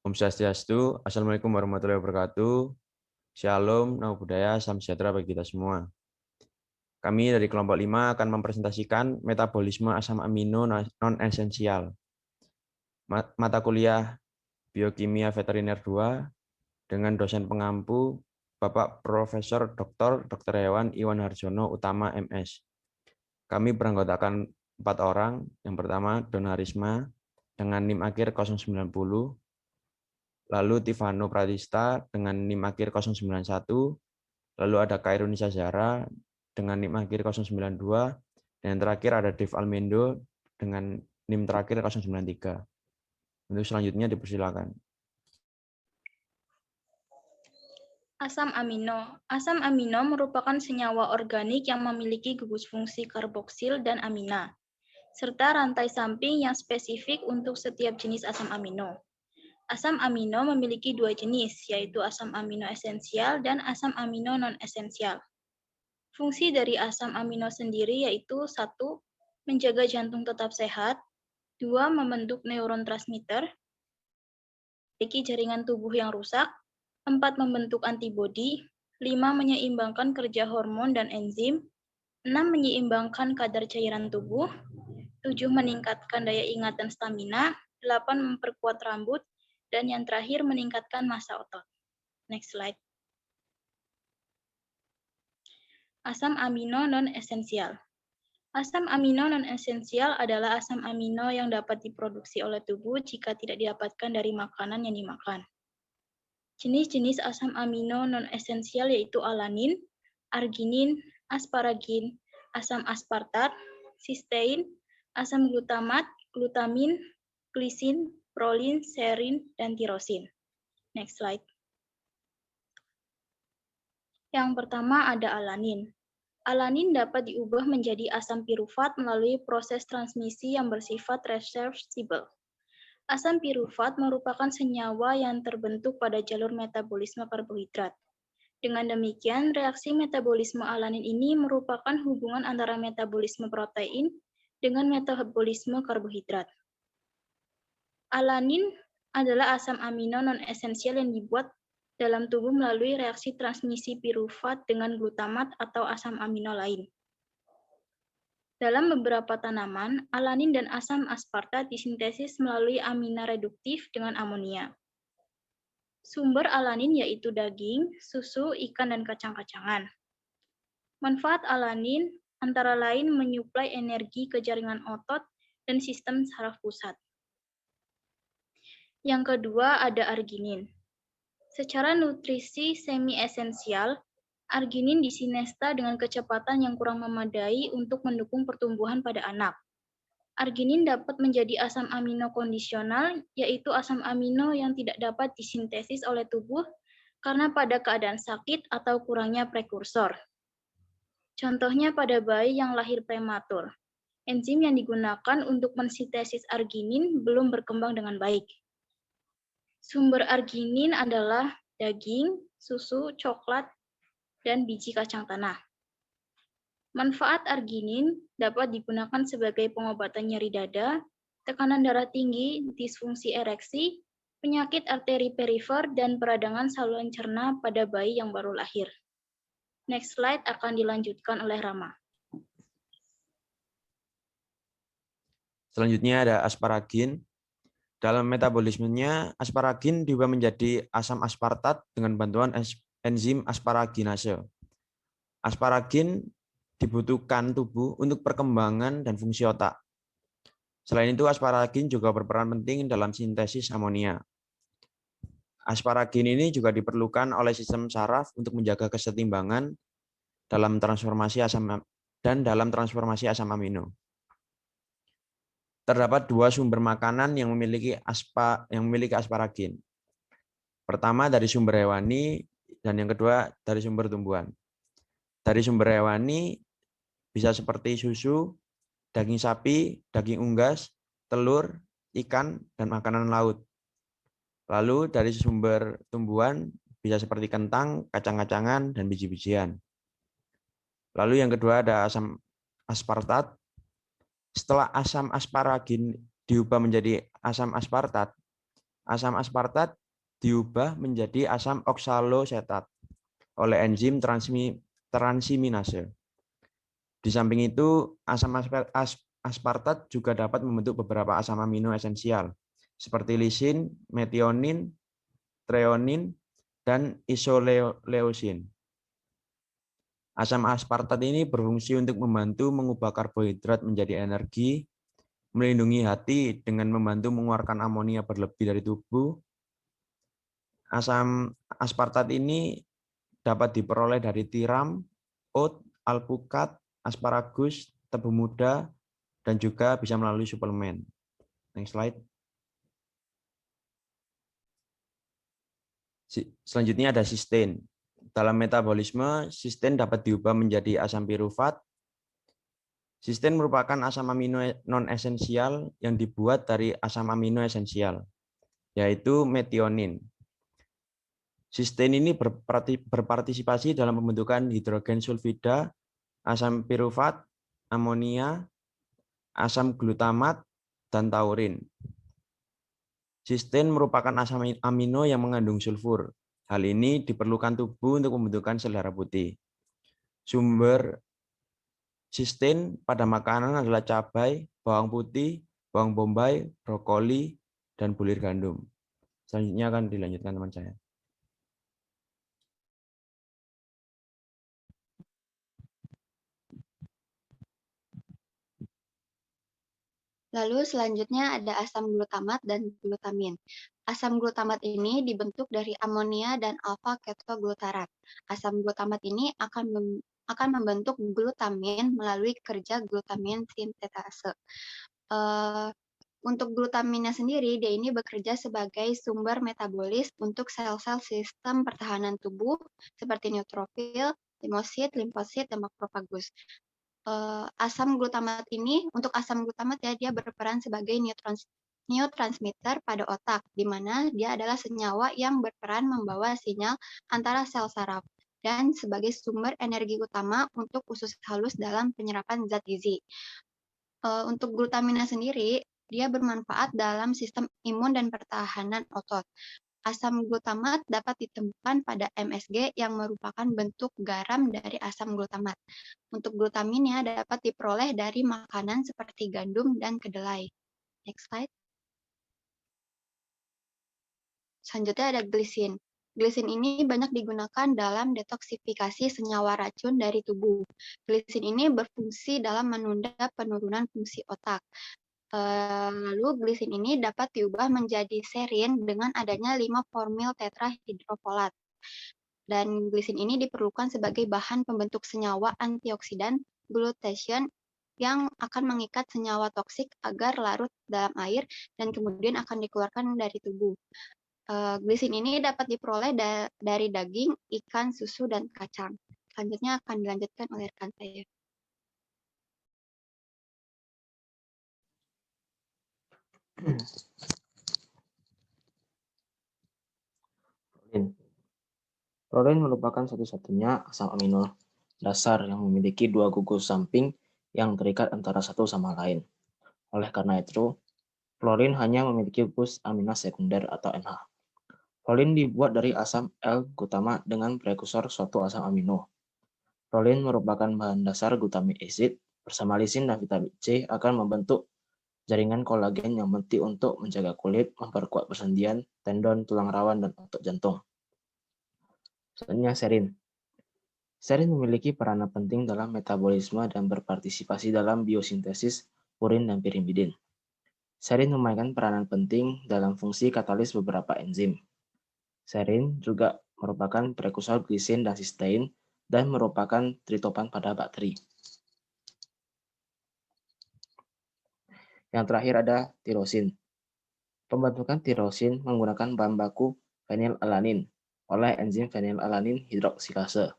Om Swastiastu, Assalamualaikum warahmatullahi wabarakatuh. Shalom, Namo Buddhaya, Salam sejahtera bagi kita semua. Kami dari kelompok 5 akan mempresentasikan metabolisme asam amino non-esensial. Mata kuliah Biokimia Veteriner 2 dengan dosen pengampu Bapak Profesor Dr. Hewan Iwan Harjono Utama MS. Kami beranggotakan 4 orang. Yang pertama, Dona Risma dengan NIM akhir 090, lalu Tivano Pratista dengan NIM akhir 091, lalu ada Kairunisa Zahra dengan NIM akhir 092, dan yang terakhir ada Dev Almendo dengan NIM terakhir 093. Untuk selanjutnya dipersilakan. Asam amino. Asam amino merupakan senyawa organik yang memiliki gugus fungsi karboksil dan amina, serta rantai samping yang spesifik untuk setiap jenis asam amino. Asam amino memiliki 2 jenis, yaitu asam amino esensial dan asam amino non-esensial. Fungsi dari asam amino sendiri yaitu 1. Menjaga jantung tetap sehat, 2. Membentuk neuron transmitter, memiliki jaringan tubuh yang rusak, 4. Membentuk antibodi, 5. Menyeimbangkan kerja hormon dan enzim, 6. Menyeimbangkan kadar cairan tubuh, 7. Meningkatkan daya ingat dan stamina, 8. Memperkuat rambut, dan yang terakhir meningkatkan massa otot. Next slide. Asam amino non-esensial. Asam amino non-esensial adalah asam amino yang dapat diproduksi oleh tubuh jika tidak didapatkan dari makanan yang dimakan. Jenis-jenis asam amino non-esensial yaitu alanin, arginin, asparagin, asam aspartat, sistein, asam glutamat, glutamin, glisin, prolin, serin, dan tirosin. Next slide. Yang pertama ada alanin. Alanin dapat diubah menjadi asam pirufat melalui proses transmisi yang bersifat reversibel. Asam pirufat merupakan senyawa yang terbentuk pada jalur metabolisme karbohidrat. Dengan demikian, reaksi metabolisme alanin ini merupakan hubungan antara metabolisme protein dengan metabolisme karbohidrat. Alanin adalah asam amino non-esensial yang dibuat dalam tubuh melalui reaksi transmisi pirufat dengan glutamat atau asam amino lain. Dalam beberapa tanaman, alanin dan asam aspartat disintesis melalui amina reduktif dengan amonia. Sumber alanin yaitu daging, susu, ikan, dan kacang-kacangan. Manfaat alanin antara lain menyuplai energi ke jaringan otot dan sistem saraf pusat. Yang kedua ada arginin. Secara nutrisi semi-esensial, arginin disinesta dengan kecepatan yang kurang memadai untuk mendukung pertumbuhan pada anak. Arginin dapat menjadi asam amino kondisional, yaitu asam amino yang tidak dapat disintesis oleh tubuh karena pada keadaan sakit atau kurangnya prekursor. Contohnya pada bayi yang lahir prematur. Enzim yang digunakan untuk mensintesis arginin belum berkembang dengan baik. Sumber arginin adalah daging, susu, coklat, dan biji kacang tanah. Manfaat arginin dapat digunakan sebagai pengobatan nyeri dada, tekanan darah tinggi, disfungsi ereksi, penyakit arteri perifer, dan peradangan saluran cerna pada bayi yang baru lahir. Next slide akan dilanjutkan oleh Rama. Selanjutnya ada asparagin. Dalam metabolismenya, asparagin diubah menjadi asam aspartat dengan bantuan enzim asparaginase. Asparagin dibutuhkan tubuh untuk perkembangan dan fungsi otak. Selain itu, asparagin juga berperan penting dalam sintesis amonia. Asparagin ini juga diperlukan oleh sistem saraf untuk menjaga kesetimbangan dalam transformasi asam amino. Terdapat 2 sumber makanan yang memiliki asparagin. Pertama dari sumber hewani dan yang kedua dari sumber tumbuhan. Dari sumber hewani bisa seperti susu, daging sapi, daging unggas, telur, ikan, dan makanan laut. Lalu dari sumber tumbuhan bisa seperti kentang, kacang-kacangan, dan biji-bijian. Lalu yang kedua ada asam aspartat. Setelah asam asparagin diubah menjadi asam aspartat, Asam aspartat diubah menjadi asam oksalosetat oleh enzim transaminase. Di samping itu, asam aspartat juga dapat membentuk beberapa asam amino esensial, seperti lisin, metionin, treonin, dan isoleucin. Asam aspartat ini berfungsi untuk membantu mengubah karbohidrat menjadi energi, melindungi hati dengan membantu mengeluarkan amonia berlebih dari tubuh. Asam aspartat ini dapat diperoleh dari tiram, oat, alpukat, asparagus, tebu muda, dan juga bisa melalui suplemen. Next slide. Selanjutnya ada sistein. Dalam metabolisme, sistein dapat diubah menjadi asam pirufat. Sistein merupakan asam amino non-esensial yang dibuat dari asam amino esensial, yaitu metionin. Sistein ini berpartisipasi dalam pembentukan hidrogen sulfida, asam pirufat, amonia, asam glutamat, dan taurin. Sistein merupakan asam amino yang mengandung sulfur. Hal ini diperlukan tubuh untuk pembentukan sel darah putih. Sumber sistein pada makanan adalah cabai, bawang putih, bawang bombay, brokoli, dan bulir gandum. Selanjutnya akan dilanjutkan teman saya. Lalu selanjutnya ada asam glutamat dan glutamin. Asam glutamat ini dibentuk dari amonia dan alfa-ketoglutarat. Asam glutamat ini akan membentuk glutamin melalui kerja glutamin sintetase. Untuk glutaminnya sendiri, dia ini bekerja sebagai sumber metabolis untuk sel-sel sistem pertahanan tubuh seperti neutrofil, limfosit, dan makrofagus. Asam glutamat ini, untuk asam glutamat ya, dia berperan sebagai neurotransmitter pada otak, di mana dia adalah senyawa yang berperan membawa sinyal antara sel saraf dan sebagai sumber energi utama untuk usus halus dalam penyerapan zat gizi. Untuk glutamina sendiri, dia bermanfaat dalam sistem imun dan pertahanan otot. Asam glutamat dapat ditemukan pada MSG yang merupakan bentuk garam dari asam glutamat. Untuk glutaminnya dapat diperoleh dari makanan seperti gandum dan kedelai. Next slide. Selanjutnya ada glisin. Glisin ini banyak digunakan dalam detoksifikasi senyawa racun dari tubuh. Glisin ini berfungsi dalam menunda penurunan fungsi otak. Lalu glisin ini dapat diubah menjadi serin dengan adanya 5 formil tetrahidrofolat. Dan glisin ini diperlukan sebagai bahan pembentuk senyawa antioksidan glutathione yang akan mengikat senyawa toksik agar larut dalam air dan kemudian akan dikeluarkan dari tubuh. Glisin ini dapat diperoleh dari daging, ikan, susu, dan kacang. Selanjutnya akan dilanjutkan oleh rekan saya. Protein merupakan satu-satunya asam amino dasar yang memiliki dua gugus samping yang terikat antara satu sama lain. Oleh karena itu, fluorin hanya memiliki gugus amino sekunder atau NH. Fluorin dibuat dari asam L-glutamat dengan prekursor suatu asam amino. Fluorin merupakan bahan dasar glutamic acid bersama lisin dan vitamin C akan membentuk jaringan kolagen yang penting untuk menjaga kulit, memperkuat persendian, tendon, tulang rawan, dan otot jantung. Selanjutnya serin. Serin memiliki peranan penting dalam metabolisme dan berpartisipasi dalam biosintesis purin dan pirimidin. Serin memainkan peranan penting dalam fungsi katalis beberapa enzim. Serin juga merupakan prekursor glisin dan sistein dan merupakan tritopan pada bakteri. Yang terakhir ada tirosin. Pembentukan tirosin menggunakan bahan baku fenilalanin oleh enzim fenilalanin hidroksilase.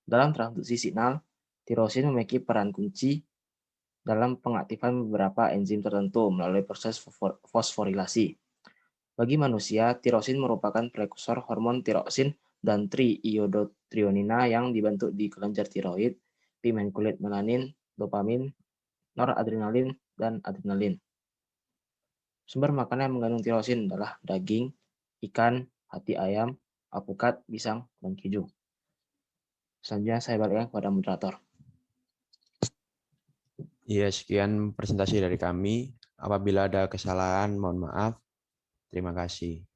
Dalam transduksi signal, tirosin memiliki peran kunci dalam pengaktifan beberapa enzim tertentu melalui proses fosforilasi. Bagi manusia, tirosin merupakan prekursor hormon tiroksin dan triiodotrionina yang dibentuk di kelenjar tiroid, pigmen kulit melanin, dopamin, noradrenalin, dan adrenalin. Sumber makanan yang mengandung tirosin adalah daging, ikan, hati ayam, alpukat, pisang, dan keju. Selanjutnya saya balikkan kepada moderator. Iya, sekian presentasi dari kami. Apabila ada kesalahan, mohon maaf. Terima kasih.